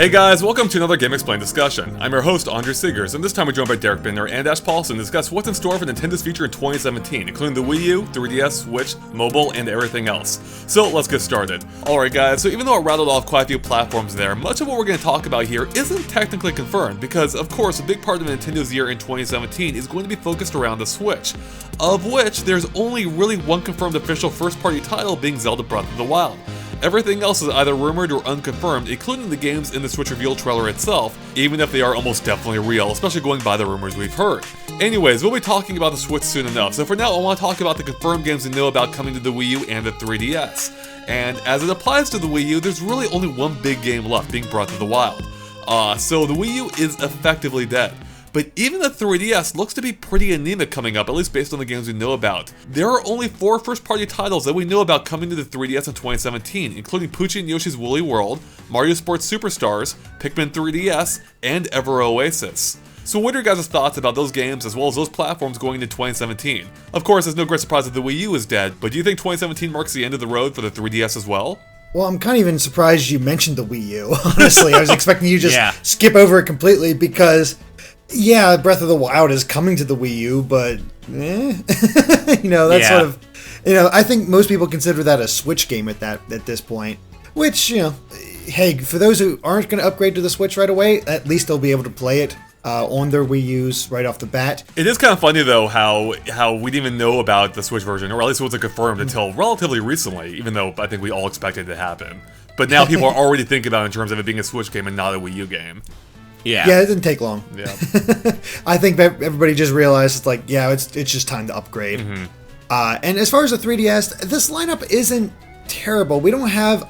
Hey guys, welcome to another GameXplain discussion. I'm your host, Andre Siegers, and this time we're joined by Derek Binder and Ash Paulson to discuss what's in store for Nintendo's future in 2017, including the Wii U, 3DS, Switch, mobile, and everything else. So let's get started. Alright guys, so even though I rattled off quite a few platforms there, much of what we're going to talk about here isn't technically confirmed, because of course a big part of Nintendo's year in 2017 is going to be focused around the Switch, of which there's only really one confirmed official first-party title, being Zelda Breath of the Wild. Everything else is either rumored or unconfirmed, including the games in the Switch reveal trailer itself, even if they are almost definitely real, especially going by the rumors we've heard. Anyways, we'll be talking about the Switch soon enough, so for now I want to talk about the confirmed games we know about coming to the Wii U and the 3DS. And as it applies to the Wii U, there's really only one big game left, being Breath of the Wild. So the Wii U is effectively dead. But even the 3DS looks to be pretty anemic coming up, at least based on the games we know about. There are only 4 first-party titles that we know about coming to the 3DS in 2017, including Poochy Yoshi's Woolly World, Mario Sports Superstars, Pikmin 3DS, and ever Oases. So what are your guys' thoughts about those games as well as those platforms going into 2017? Of course, it's no great surprise that the Wii U is dead, but do you think 2017 marks the end of the road for the 3DS as well? Well, I'm kind of even surprised you mentioned the Wii U, honestly. I was expecting you to just skip over it completely because... yeah, Breath of the Wild is coming to the Wii U, but, sort of, I think most people consider that a Switch game at this point, which, hey, for those who aren't going to upgrade to the Switch right away, at least they'll be able to play it on their Wii U's right off the bat. It is kind of funny, though, how we didn't even know about the Switch version, or at least it wasn't confirmed until relatively recently, even though I think we all expected it to happen. But now people are already thinking about it in terms of it being a Switch game and not a Wii U game. Yeah, it didn't take long. Yeah, I think everybody just realized it's just time to upgrade. Mm-hmm. And as far as the 3DS, this lineup isn't terrible. We don't have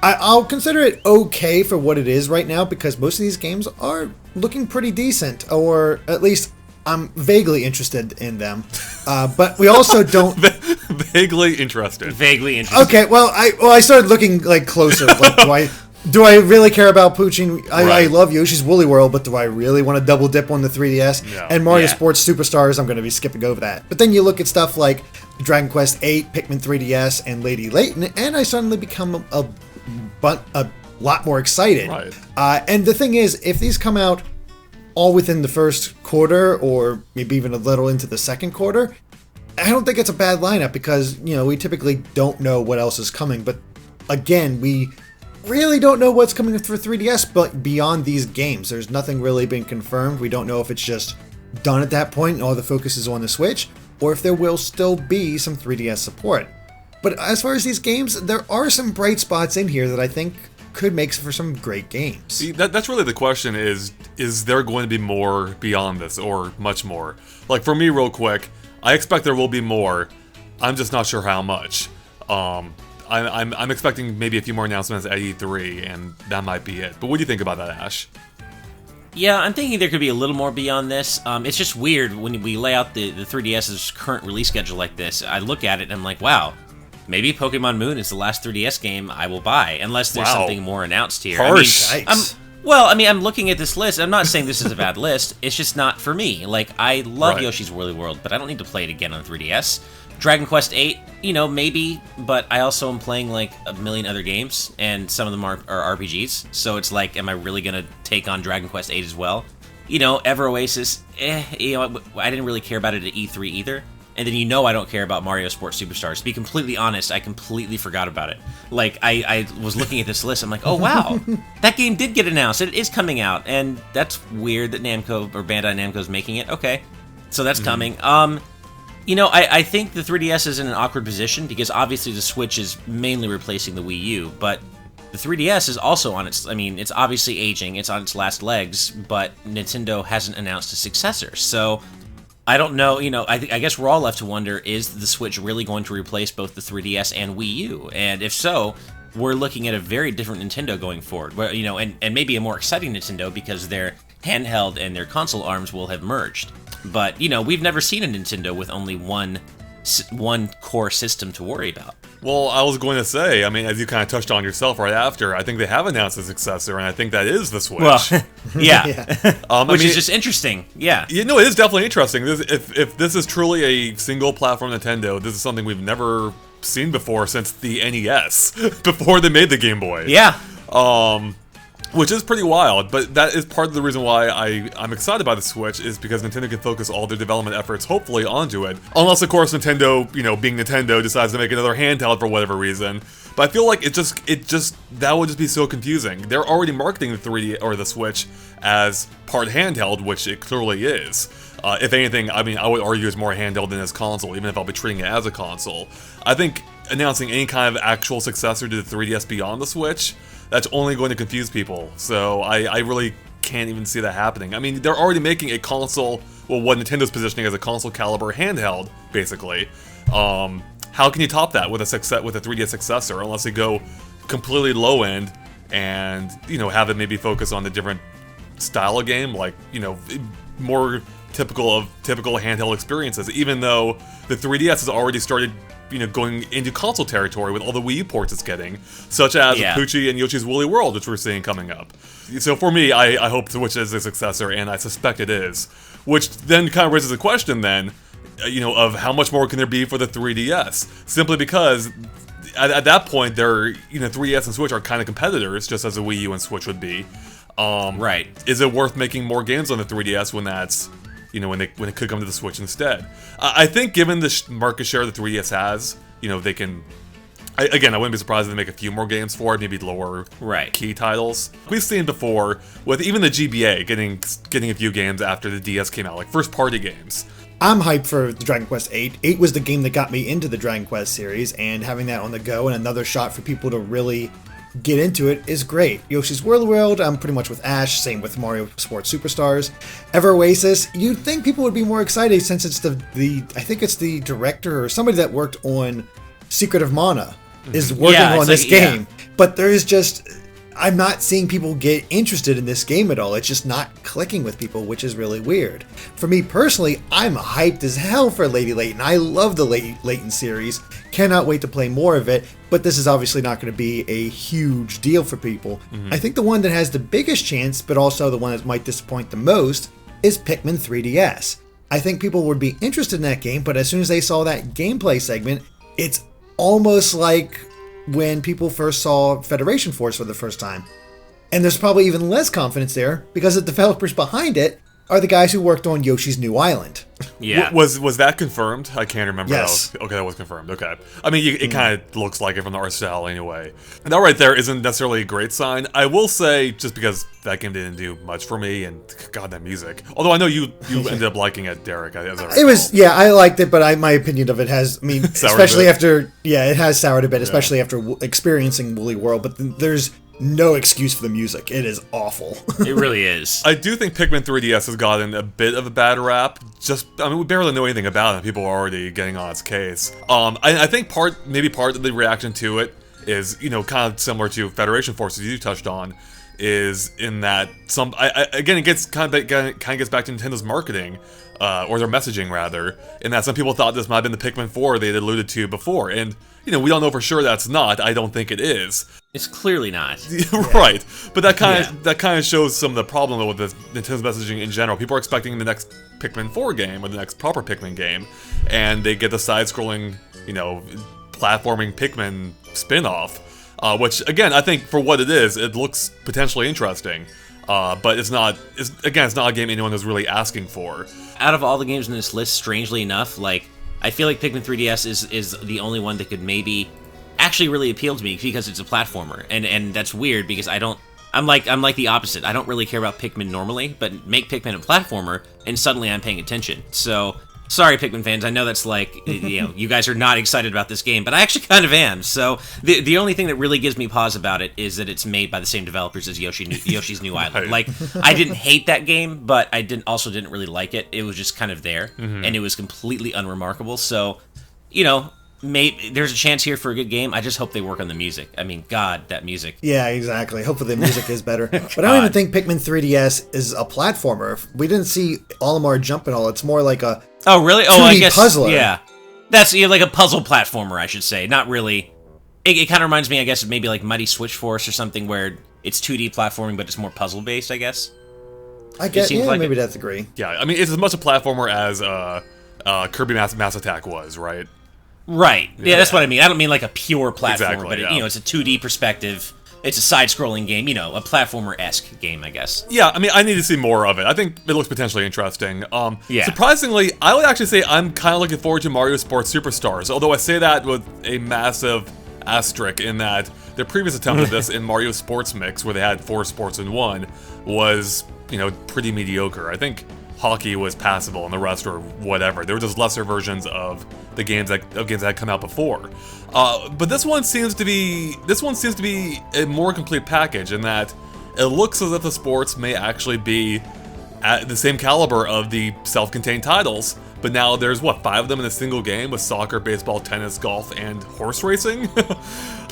I'll consider it okay for what it is right now because most of these games are looking pretty decent, or at least I'm vaguely interested in them. But we also don't vaguely interested. Okay, well I started looking closer. Do I really care about Poochy? I love Yoshi's Woolly World, but do I really want to double dip on the 3DS? No. And Mario Sports Superstars, I'm going to be skipping over that. But then you look at stuff like Dragon Quest VIII, Pikmin 3DS, and Lady Layton, and I suddenly become a lot more excited. Right. And the thing is, if these come out all within the first quarter, or maybe even a little into the second quarter, I don't think it's a bad lineup because, we typically don't know what else is coming. But again, we really don't know what's coming for 3DS, but beyond these games, there's nothing really been confirmed. We don't know if it's just done at that point and all the focus is on the Switch, or if there will still be some 3DS support. But as far as these games, there are some bright spots in here that I think could make for some great games. See, that's really the question is there going to be more beyond this, or much more? Like, for me, real quick, I expect there will be more. I'm just not sure how much. I'm expecting maybe a few more announcements at E3, and that might be it. But what do you think about that, Ash? Yeah, I'm thinking there could be a little more beyond this. It's just weird when we lay out the 3DS's current release schedule like this. I look at it and I'm like, wow, maybe Pokemon Moon is the last 3DS game I will buy, unless there's something more announced here. Harsh. I'm looking at this list. I'm not saying this is a bad list. It's just not for me. I love Yoshi's Woolly World, but I don't need to play it again on 3DS. Dragon Quest VIII, maybe, but I also am playing a million other games, and some of them are RPGs, so it's am I really going to take on Dragon Quest VIII as well? Ever Oasis, I didn't really care about it at E3 either, and then I don't care about Mario Sports Superstars. To be completely honest, I completely forgot about it. I was looking at this list, I'm like, oh wow, that game did get announced, it is coming out, and that's weird that Namco, or Bandai Namco's making it, okay, so that's coming. I think the 3DS is in an awkward position because obviously the Switch is mainly replacing the Wii U, but the 3DS is also on it's obviously aging, it's on its last legs, but Nintendo hasn't announced a successor. So I don't know, I guess we're all left to wonder, is the Switch really going to replace both the 3DS and Wii U? And if so, we're looking at a very different Nintendo going forward, where, and maybe a more exciting Nintendo because their handheld and their console arms will have merged. But, we've never seen a Nintendo with only one core system to worry about. Well, I was going to say, as you kind of touched on yourself right after, I think they have announced a successor, and I think that is the Switch. Well, yeah. Which is just interesting, yeah. It is definitely interesting. If this is truly a single-platform Nintendo, this is something we've never seen before since the NES, before they made the Game Boy. Yeah. Which is pretty wild, but that is part of the reason why I'm excited by the Switch, is because Nintendo can focus all their development efforts, hopefully, onto it. Unless, of course, Nintendo, being Nintendo, decides to make another handheld for whatever reason. But I feel like that would just be so confusing. They're already marketing the 3D or the Switch as part handheld, which it clearly is. If anything, I would argue it's more handheld than as console, even if I'll be treating it as a console. I think announcing any kind of actual successor to the 3DS beyond the Switch, that's only going to confuse people. So I really can't even see that happening. I mean, they're already making a console, well, what Nintendo's positioning as a console caliber handheld, basically. How can you top that with a 3DS successor, unless they go completely low end and have it maybe focus on the different style of game, like more typical handheld experiences. Even though the 3DS has already started going into console territory with all the Wii U ports it's getting, such as Poochy and Yoshi's Woolly World, which we're seeing coming up. So for me, I hope Switch is a successor, and I suspect it is. Which then kind of raises the question then, of how much more can there be for the 3DS? Simply because at that point, 3DS and Switch are kind of competitors, just as the Wii U and Switch would be. Right. Is it worth making more games on the 3DS when that's when it could come to the Switch instead? I think given the market share the 3DS has, they can. Again, I wouldn't be surprised if they make a few more games for it, maybe lower key titles. We've seen before with even the GBA getting a few games after the DS came out, like first party games. I'm hyped for the Dragon Quest 8. 8 was the game that got me into the Dragon Quest series, and having that on the go and another shot for people to really get into it is great. Yoshi's Woolly World, I'm pretty much with Ash, same with Mario Sports Superstars. Ever Oasis, you'd think people would be more excited since it's I think it's the director or somebody that worked on Secret of Mana is working on this game. But there is just, I'm not seeing people get interested in this game at all. It's just not clicking with people, which is really weird. For me personally, I'm hyped as hell for Lady Layton. I love the Layton series. Cannot wait to play more of it, but this is obviously not going to be a huge deal for people. I think the one that has the biggest chance, but also the one that might disappoint the most, is Pikmin 3DS. I think people would be interested in that game, but as soon as they saw that gameplay segment, it's almost like when people first saw Federation Force for the first time. And there's probably even less confidence there because the developers behind it are the guys who worked on Yoshi's New Island. Yeah. Was that confirmed? I can't remember. Yes. That was confirmed. Okay. I mean, it kind of looks like it from the art style anyway. And that right there isn't necessarily a great sign. I will say, just because that game didn't do much for me, and God, that music. Although I know you ended up liking it, Derek. It was, I liked it, but my opinion of it has, especially after, it has soured a bit, especially after experiencing Woolly World, but there's no excuse for the music. It is awful. It really is. I do think Pikmin 3DS has gotten a bit of a bad rap. We barely know anything about it. People are already getting on its case. I think part of the reaction to it is, kind of similar to Federation Forces you touched on, is in that again, it gets kind of gets back to Nintendo's marketing, or their messaging rather, in that some people thought this might have been the Pikmin 4 they'd alluded to before, and we don't know for sure that's not. I don't think it is. It's clearly not. Right. But that kind of shows some of the problem with Nintendo's messaging in general. People are expecting the next Pikmin 4 game, or the next proper Pikmin game, and they get the side-scrolling, platforming Pikmin spin-off, which, again, I think for what it is, it looks potentially interesting. But it's not a game anyone is really asking for. Out of all the games in this list, strangely enough, I feel like Pikmin 3DS is the only one that could maybe actually really appeal to me because it's a platformer, and that's weird because I'm like the opposite. I don't really care about Pikmin normally, but make Pikmin a platformer, and suddenly I'm paying attention. So sorry, Pikmin fans. I know that's you guys are not excited about this game, but I actually kind of am. So the only thing that really gives me pause about it is that it's made by the same developers as Yoshi's New Island. Right. I didn't hate that game, but I also didn't really like it. It was just kind of there, and it was completely unremarkable. So, maybe there's a chance here for a good game. I just hope they work on the music. I mean, God, that music. Yeah, exactly. Hopefully the music is better. But I don't even think Pikmin 3DS is a platformer. We didn't see Olimar jump at all. It's more like a oh, really? 2D I guess puzzler. Yeah, that's like a puzzle platformer, I should say. Not really. It kind of reminds me, I guess, of maybe like Mighty Switch Force or something where it's 2D platforming, but it's more puzzle based. I guess. I guess. Yeah, like maybe that's agree. Yeah, I mean, it's as much a platformer as Kirby Mass Attack was, right? Right. Yeah, that's what I mean. I don't mean like a pure platformer, Exactly, but it's a 2D perspective it's a side-scrolling game, you know, a platformer-esque game, I guess. Yeah, I mean, I need to see more of it. I think it looks potentially interesting. Yeah. Surprisingly, I would actually say I'm kind of looking forward to Mario Sports Superstars, although I say that with a massive asterisk in that their previous attempt at this in Mario Sports Mix, where they had 4 sports in one, was, you know, pretty mediocre. I think hockey was passable and the rest were whatever. They were just lesser versions of the games that had come out before. But this one seems to be a more complete package in that it looks as if the sports may actually be at the same caliber of the self-contained titles, but now there's 5 of them in a single game with soccer, baseball, tennis, golf, and horse racing.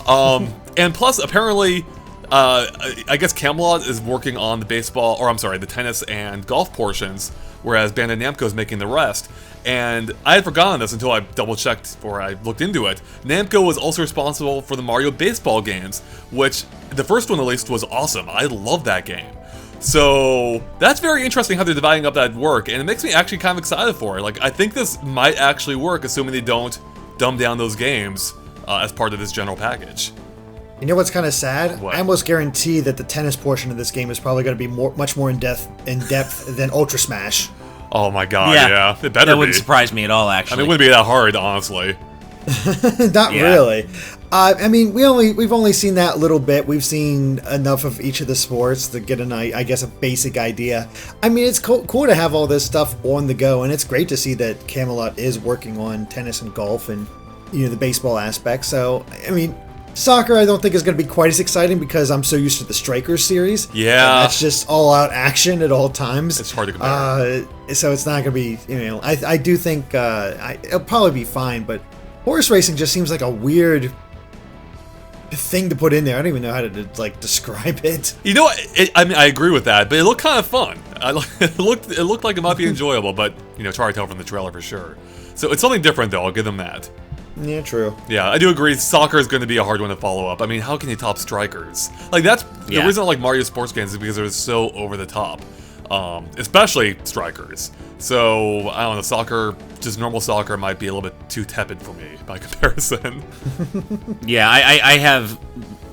And plus, apparently, I guess Camelot is working on the tennis and golf portions, whereas Bandai Namco is making the rest. And I had forgotten this until I double-checked or I looked into it. Namco was also responsible for the Mario baseball games, which the first one at least was awesome. I love that game. So that's very interesting how they're dividing up that work, and it makes me actually kind of excited for it. Like, I think this might actually work, assuming they don't dumb down those games as part of this general package. You know what's kind of sad? What? I almost guarantee that the tennis portion of this game is probably going to be much more in depth than Ultra Smash. Oh my god, yeah. It better That be. wouldn't surprise me at all, I actually. mean, it wouldn't be that hard, honestly. Not Yeah. really. I mean, we've only seen that little bit. We've seen enough of each of the sports to get I guess, a basic idea. I mean, it's cool to have all this stuff on the go, and it's great to see that Camelot is working on tennis and golf and, you know, the baseball aspect. So, I mean, soccer I don't think is going to be quite as exciting because I'm so used to the Strikers series. Yeah. And that's just all-out action at all times. It's hard to compare. So it's not going to be, you know, I do think it'll probably be fine, but horse racing just seems like a weird thing to put in there. I don't even know how to like describe it. You know, I mean, I agree with that, but it looked kind of fun. It looked like it might be enjoyable, but, you know, it's hard to tell from the trailer for sure. So it's something different, though. I'll give them that. Yeah, true. Yeah, I do agree. Soccer is going to be a hard one to follow up. I mean, how can you top Strikers? Like, that's the reason I like Mario sports games is because they're so over the top, especially Strikers. So I don't know, soccer, just normal soccer, might be a little bit too tepid for me by comparison. Yeah, I have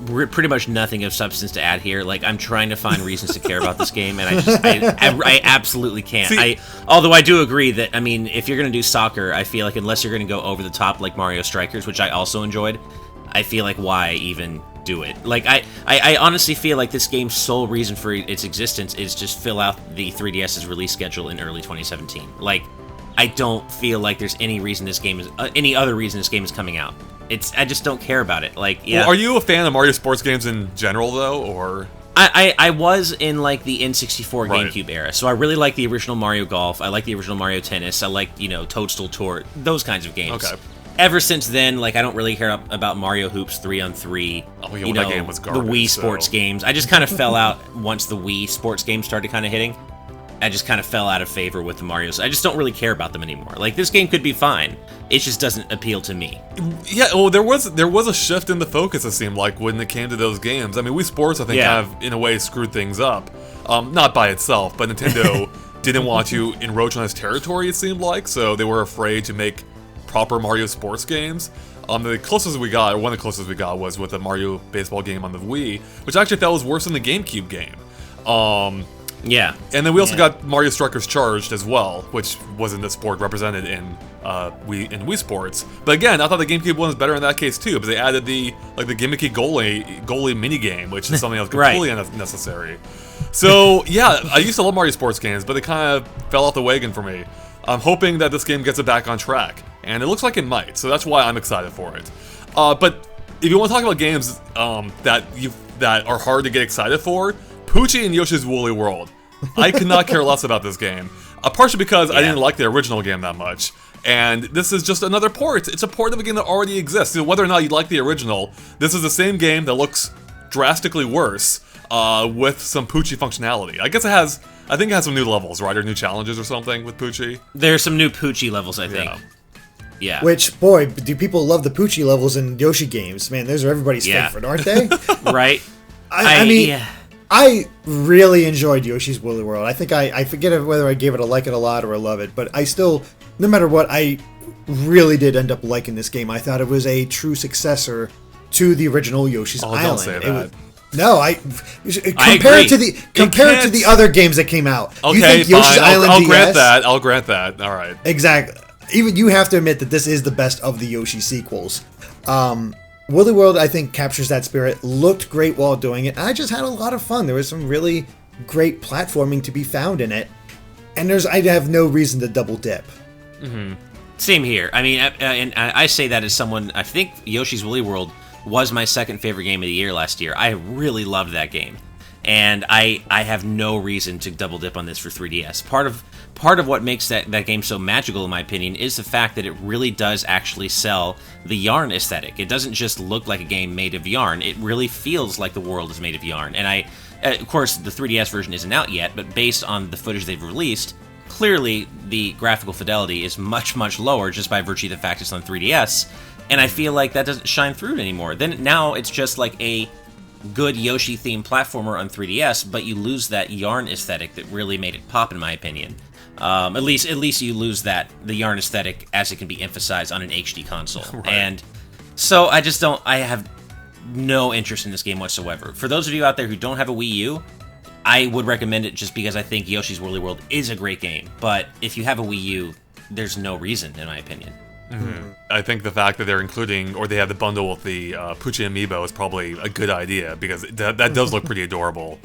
pretty much nothing of substance to add here. Like, I'm trying to find reasons to care about this game, and I absolutely can't. See, although I do agree that, I mean, if you're going to do soccer, I feel like unless you're going to go over the top like Mario Strikers, which I also enjoyed, I feel like why even do it? Like, I honestly feel like this game's sole reason for its existence is just fill out the 3DS's release schedule in early 2017. Like, I don't feel like there's any reason this game is any other reason this game is coming out. I just don't care about it. Like, yeah. Well, are you a fan of Mario sports games in general, though, or? I was in, like, the N64 Right. GameCube era, so I really like the original Mario Golf, I like the original Mario Tennis, I like, you know, Toadstool Tour, those kinds of games. Okay. Ever since then, like, I don't really care about Mario Hoops 3-on-3, Oh, yeah, you well, know, that game was the garbage, Wii so- sports games. I just kind of fell out once the Wii sports games started kind of hitting. I just kind of fell out of favor with the Marios. I just don't really care about them anymore. Like, this game could be fine. It just doesn't appeal to me. Yeah, well, there was a shift in the focus, it seemed like, when it came to those games. I mean, Wii Sports, I think, kind of, in a way, screwed things up. Not by itself, but Nintendo didn't want to encroach on its territory, it seemed like, so they were afraid to make proper Mario sports games. The closest we got, or one of the closest we got, was with the Mario baseball game on the Wii, which I actually felt was worse than the GameCube game. Yeah. And then we also got Mario Strikers Charged as well, which wasn't the sport represented in Wii Sports. But again, I thought the GameCube one was better in that case too, because they added the gimmicky goalie minigame, which is something else completely unnecessary. So yeah, I used to love Mario sports games, but they kind of fell off the wagon for me. I'm hoping that this game gets it back on track, and it looks like it might. So that's why I'm excited for it. But if you want to talk about games that are hard to get excited for, Poochy and Yoshi's Woolly World. I could not care less about this game. Partially because I didn't like the original game that much. And this is just another port. It's a port of a game that already exists. So whether or not you like the original, this is the same game that looks drastically worse with some Poochy functionality. I think it has some new levels, right? Or new challenges or something with Poochy. There's some new Poochy levels, I think. Yeah. Which, boy, do people love the Poochy levels in Yoshi games. Man, those are everybody's favorite, aren't they? Right? I mean, I really enjoyed Yoshi's Woolly World. I think I forget whether I gave it a like it a lot or a love it, but I still, no matter what, I really did end up liking this game. I thought it was a true successor to the original Yoshi's Island. Don't say that. No, compare it to the other games that came out. Okay, you think Yoshi's fine. Island I'll DS? grant that. I'll grant that. All right. Exactly. Even you have to admit that this is the best of the Yoshi sequels. Woolly World, I think, captures that spirit. Looked great while doing it. I just had a lot of fun. There was some really great platforming to be found in it, and I have no reason to double dip. Mm-hmm. Same here. I mean, and I say that as someone. I think Yoshi's Woolly World was my second favorite game of the year last year. I really loved that game, and I have no reason to double dip on this for 3DS. Part of what makes that game so magical, in my opinion, is the fact that it really does actually sell the yarn aesthetic. It doesn't just look like a game made of yarn. It really feels like the world is made of yarn. And of course, the 3DS version isn't out yet, but based on the footage they've released, clearly the graphical fidelity is much, much lower just by virtue of the fact it's on 3DS. And I feel like that doesn't shine through anymore. Now it's just like a good Yoshi-themed platformer on 3DS, but you lose that yarn aesthetic that really made it pop, in my opinion. At least you lose the yarn aesthetic as it can be emphasized on an HD console. Right. And so I have no interest in this game whatsoever. For those of you out there who don't have a Wii U, I would recommend it just because I think Yoshi's Woolly World is a great game. But if you have a Wii U, there's no reason, in my opinion. Mm-hmm. I think the fact that they're including, or they have the bundle with the Poochy amiibo is probably a good idea, because that does look pretty adorable.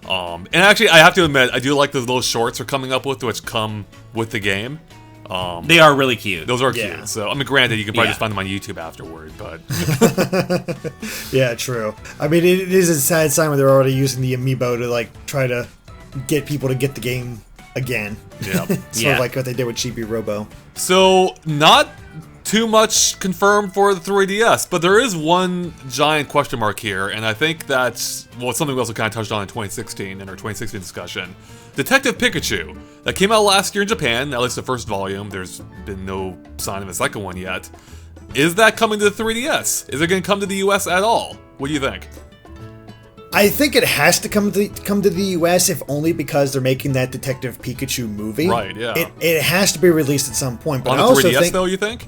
And actually, I have to admit, I do like those little shorts they're coming up with, which come with the game. They are really cute. Those are cute. So, I mean, granted, you can probably just find them on YouTube afterward, but... Yeah, true. I mean, it is a sad sign when they're already using the amiibo to, like, try to get people to get the game again. Yeah. Sort of like what they did with Chibi Robo. So, not too much confirmed for the 3DS, but there is one giant question mark here, and I think that's something we also kind of touched on in 2016 in our 2016 discussion. Detective Pikachu, that came out last year in Japan, at least the first volume. There's been no sign of a second one yet. Is that coming to the 3DS? Is it going to come to the US at all? What do you think? I think it has to come to the US, if only because they're making that Detective Pikachu movie. Right, yeah. It has to be released at some point. But on I the also 3DS, think, though, you think?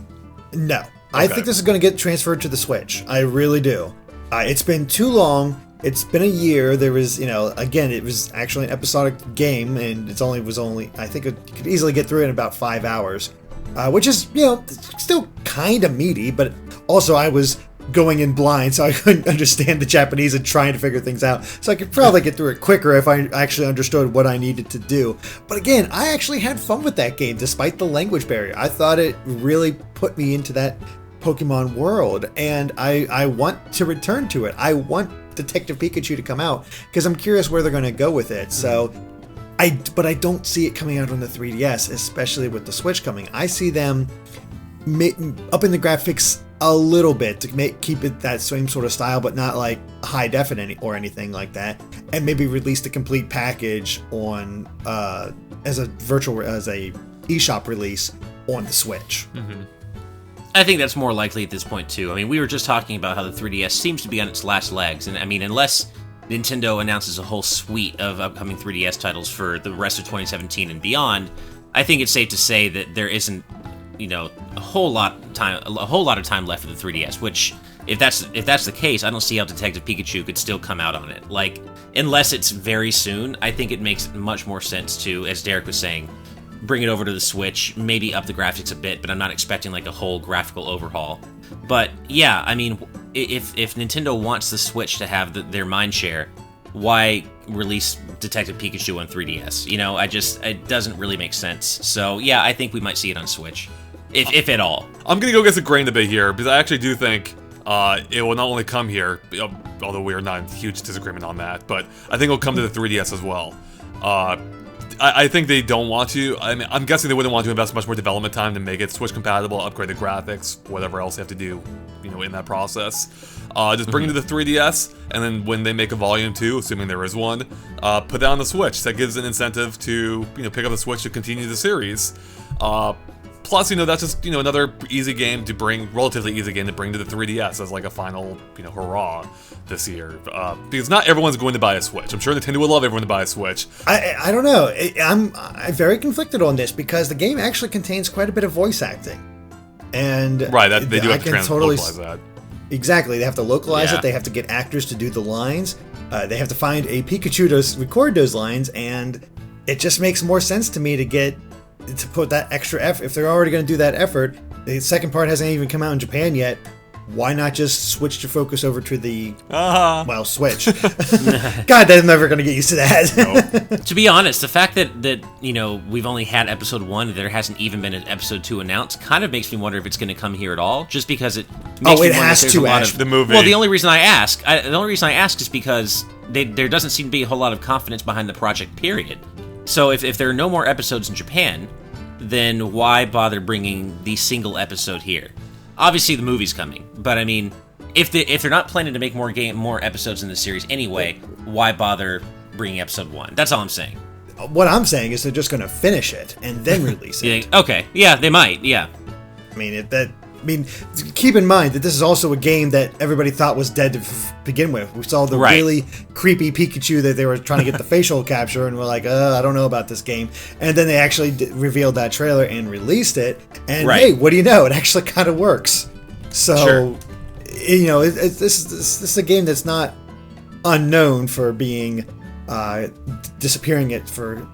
No. Okay. I think this is going to get transferred to the Switch. I really do. It's been too long. It's been a year. There was, again, it was actually an episodic game, and was only, I think you could easily get through it in about 5 hours, which is, still kind of meaty, but also I was going in blind, so I couldn't understand the Japanese and trying to figure things out. So I could probably get through it quicker if I actually understood what I needed to do. But again, I actually had fun with that game, despite the language barrier. I thought it really put me into that Pokemon world, and I want to return to it. I want Detective Pikachu to come out, because I'm curious where they're going to go with it. So, but I don't see it coming out on the 3DS, especially with the Switch coming. I see them upping the graphics a little bit to keep it that same sort of style, but not like high def or anything like that, and maybe release the complete package on as a eShop release on the Switch. Mm-hmm. I think that's more likely at this point too. I mean, we were just talking about how the 3DS seems to be on its last legs, and I mean, unless Nintendo announces a whole suite of upcoming 3DS titles for the rest of 2017 and beyond, I think it's safe to say that there isn't, a whole lot of time left for the 3DS. Which, if that's the case, I don't see how Detective Pikachu could still come out on it. Like, unless it's very soon, I think it makes much more sense to, as Derek was saying, bring it over to the Switch, maybe up the graphics a bit, but I'm not expecting like a whole graphical overhaul. But yeah, I mean, if Nintendo wants the Switch to have their mindshare, why release Detective Pikachu on 3DS? It doesn't really make sense. So yeah, I think we might see it on Switch, if at all. I'm gonna go against the grain a bit here, because I actually do think it will not only come here, although we are not in huge disagreement on that, but I think it'll come to the 3DS as well. I think they don't want to. I mean, I'm guessing they wouldn't want to invest much more development time to make it Switch compatible, upgrade the graphics, whatever else they have to do, in that process. Just bring it to the 3DS, and then when they make a Volume 2, assuming there is one, put that on the Switch. That gives an incentive to, pick up the Switch to continue the series. Plus, that's just, another relatively easy game to bring to the 3DS as like a final, hurrah this year. Because not everyone's going to buy a Switch. I'm sure Nintendo would love everyone to buy a Switch. I don't know. I'm very conflicted on this, because the game actually contains quite a bit of voice acting. And right, they do have to localize that. Exactly. They have to localize it. They have to get actors to do the lines. They have to find a Pikachu to record those lines, and it just makes more sense to me to put that extra effort. If they're already going to do that effort, the second part hasn't even come out in Japan yet. Why not just switch your focus over to the Switch? God, I'm never going to get used to that. No. To be honest, the fact that we've only had episode 1, there hasn't even been an episode 2 announced, kind of makes me wonder if it's going to come here at all. Just because it makes me wonder has if to there's a lot actually. of the movie. Well, the only reason I ask is because there doesn't seem to be a whole lot of confidence behind the project. Period. So if there are no more episodes in Japan, then why bother bringing the single episode here? Obviously, the movie's coming, but I mean, if they're not planning to make more episodes in the series anyway, why bother bringing episode 1? That's all I'm saying. What I'm saying is they're just going to finish it and then release it. Okay, yeah, they might, yeah. I mean, keep in mind that this is also a game that everybody thought was dead to begin with. We saw the really creepy Pikachu that they were trying to get the facial capture, and we're like, I don't know about this game. And then they actually revealed that trailer and released it. And hey, what do you know? It actually kind of works. So, this is a game that's not unknown for being disappearing it for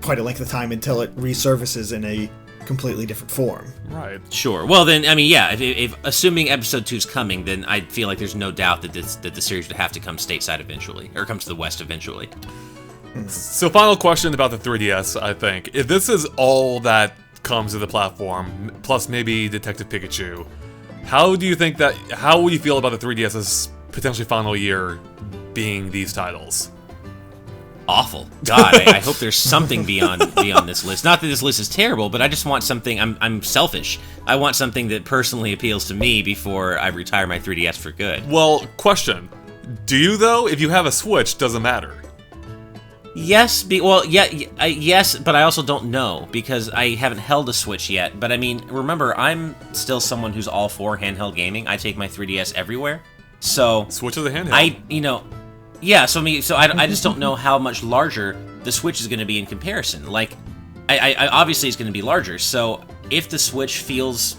quite a length of time until it resurfaces in a completely different form. Right. Sure. Well, then, I mean, yeah, if assuming episode 2's coming, then I feel like there's no doubt that the series would have to come stateside eventually, or come to the West eventually. So, final question about the 3DS, I think. If this is all that comes to the platform, plus maybe Detective Pikachu, how will you feel about the 3DS's potentially final year being these titles? Awful. God, I hope there's something beyond this list. Not that this list is terrible, but I just want something. I'm selfish. I want something that personally appeals to me before I retire my 3DS for good. Well, question. Do you, though? If you have a Switch, doesn't matter. Yes, yes, but I also don't know, because I haven't held a Switch yet. But I mean, remember, I'm still someone who's all for handheld gaming. I take my 3DS everywhere. So Switch is a handheld. Yeah, so I just don't know how much larger the Switch is going to be in comparison. Like, I obviously it's going to be larger. So if the Switch feels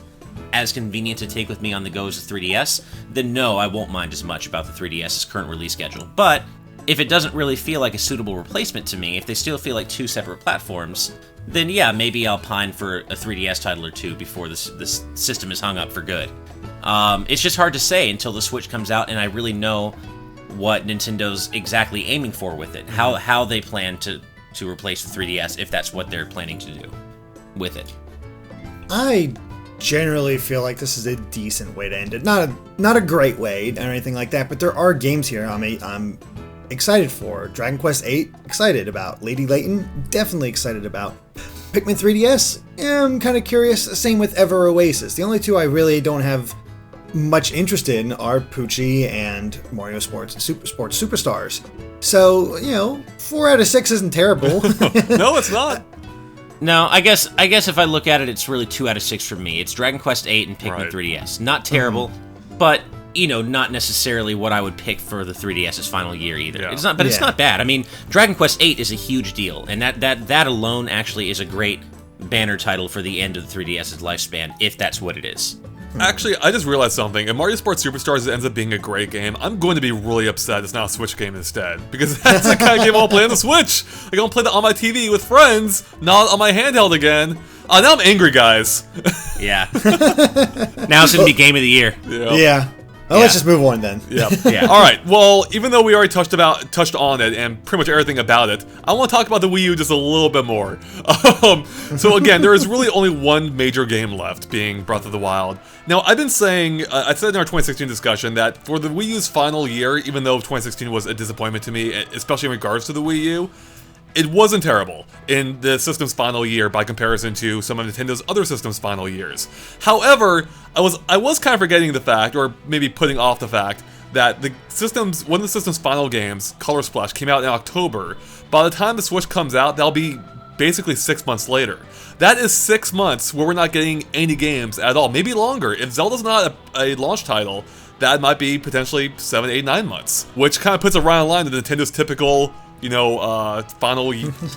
as convenient to take with me on the go as the 3DS, then no, I won't mind as much about the 3DS's current release schedule. But if it doesn't really feel like a suitable replacement to me, if they still feel like two separate platforms, then yeah, maybe I'll pine for a 3DS title or two before this system is hung up for good. It's just hard to say until the Switch comes out and I really know what Nintendo's exactly aiming for with it, how they plan to replace the 3DS, if that's what they're planning to do with it. I generally feel like this is a decent way to end it. Not a great way or anything like that, but there are games here I'm excited for. Dragon Quest VIII, excited about. Lady Layton, definitely excited about. Pikmin 3DS, I'm kind of curious. Same with Ever Oasis. The only two I really don't have much interest in are Poochy and Mario Sports Superstars. So, 4 out of 6 isn't terrible. No, it's not. No, I guess if I look at it, it's really 2 out of 6 for me. It's Dragon Quest VIII and Pikmin Right. 3DS. Not terrible, but not necessarily what I would pick for the 3DS's final year either. Yeah. It's not, but it's not bad. I mean, Dragon Quest VIII is a huge deal, and that alone actually is a great banner title for the end of the 3DS's lifespan, if that's what it is. Actually, I just realized something. If Mario Sports Superstars ends up being a great game, I'm going to be really upset it's not a Switch game instead. Because that's the kind of game I'll play on the Switch. Like, I'll play that on my TV with friends, not on my handheld again. Now I'm angry, guys. Yeah. Now it's going to be Game of the Year. Yeah. Oh, let's just move on then. Yeah. All right. Well, even though we already touched on it and pretty much everything about it, I want to talk about the Wii U just a little bit more. So again, there is really only one major game left, being Breath of the Wild. Now, I've been saying, I said in our 2016 discussion that for the Wii U's final year, even though 2016 was a disappointment to me, especially in regards to the Wii U, it wasn't terrible in the system's final year by comparison to some of Nintendo's other systems' final years. However, I was kind of forgetting the fact, or maybe putting off the fact, that one of the system's final games, Color Splash, came out in October. By the time the Switch comes out, that'll be basically 6 months later. That is 6 months where we're not getting any games at all, maybe longer. If Zelda's not a launch title, that might be potentially 7, 8, 9 months, which kind of puts a right on line to Nintendo's typical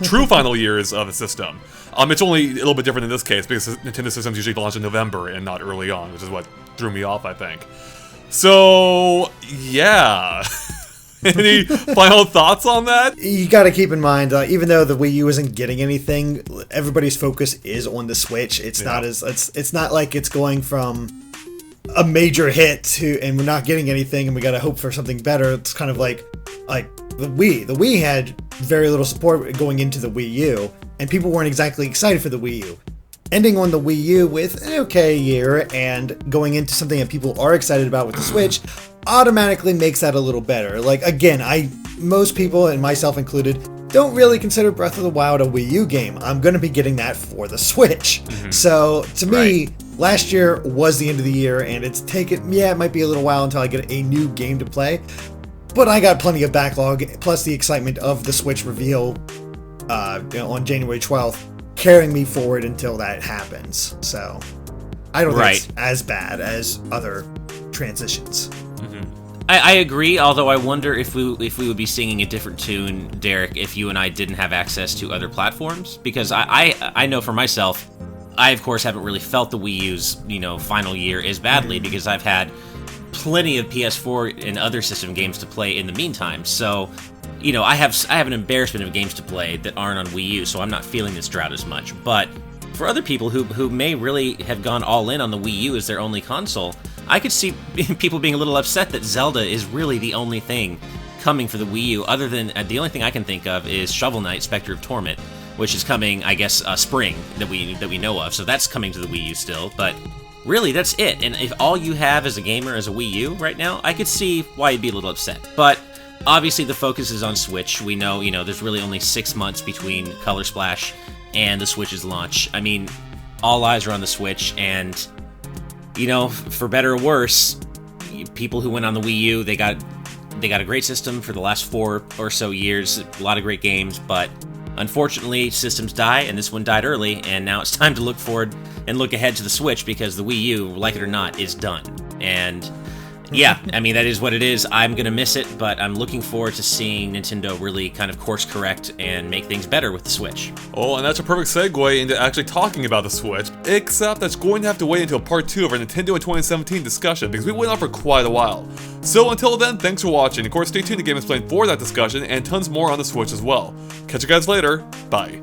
true final years of a system. It's only a little bit different in this case because Nintendo systems usually launch in November and not early on, which is what threw me off, I think. So, yeah. Any final thoughts on that? You got to keep in mind, even though the Wii U isn't getting anything, everybody's focus is on the Switch. It's not as it's not like it's going from a major hit to, and we're not getting anything, and we got to hope for something better. It's kind of like the Wii. The Wii had very little support going into the Wii U, and people weren't exactly excited for the Wii U. Ending on the Wii U with an okay year and going into something that people are excited about with the Switch automatically makes that a little better. Like, again, most people, and myself included, don't really consider Breath of the Wild a Wii U game. I'm going to be getting that for the Switch. So, to me, last year was the end of the year, and it might be a little while until I get a new game to play, but I got plenty of backlog, plus the excitement of the Switch reveal on January 12th, carrying me forward until that happens. So, I don't think it's as bad as other transitions. I agree, although I wonder if we would be singing a different tune, Derek, if you and I didn't have access to other platforms. Because I know for myself, I of course haven't really felt the Wii U's final year as badly because I've had plenty of PS4 and other system games to play in the meantime. So, I have an embarrassment of games to play that aren't on Wii U, so I'm not feeling this drought as much. But for other people who may really have gone all in on the Wii U as their only console, I could see people being a little upset that Zelda is really the only thing coming for the Wii U, other than the only thing I can think of is Shovel Knight Spectre of Torment, which is coming, I guess, spring that we know of. So that's coming to the Wii U still, but really that's it. And if all you have as a gamer is a Wii U right now, I could see why you'd be a little upset. But obviously the focus is on Switch. We know, there's really only 6 months between Color Splash and the Switch's launch. I mean, all eyes are on the Switch, and for better or worse, people who went on the Wii U, they got a great system for the last 4 or so years, a lot of great games, but unfortunately, systems die, and this one died early, and now it's time to look forward and look ahead to the Switch, because the Wii U, like it or not, is done. And yeah, I mean, that is what it is. I'm going to miss it, but I'm looking forward to seeing Nintendo really kind of course correct and make things better with the Switch. Oh, and that's a perfect segue into actually talking about the Switch, except that's going to have to wait until part 2 of our Nintendo in 2017 discussion, because we went on for quite a while. So until then, thanks for watching. Of course, stay tuned to GameXplain for that discussion, and tons more on the Switch as well. Catch you guys later. Bye.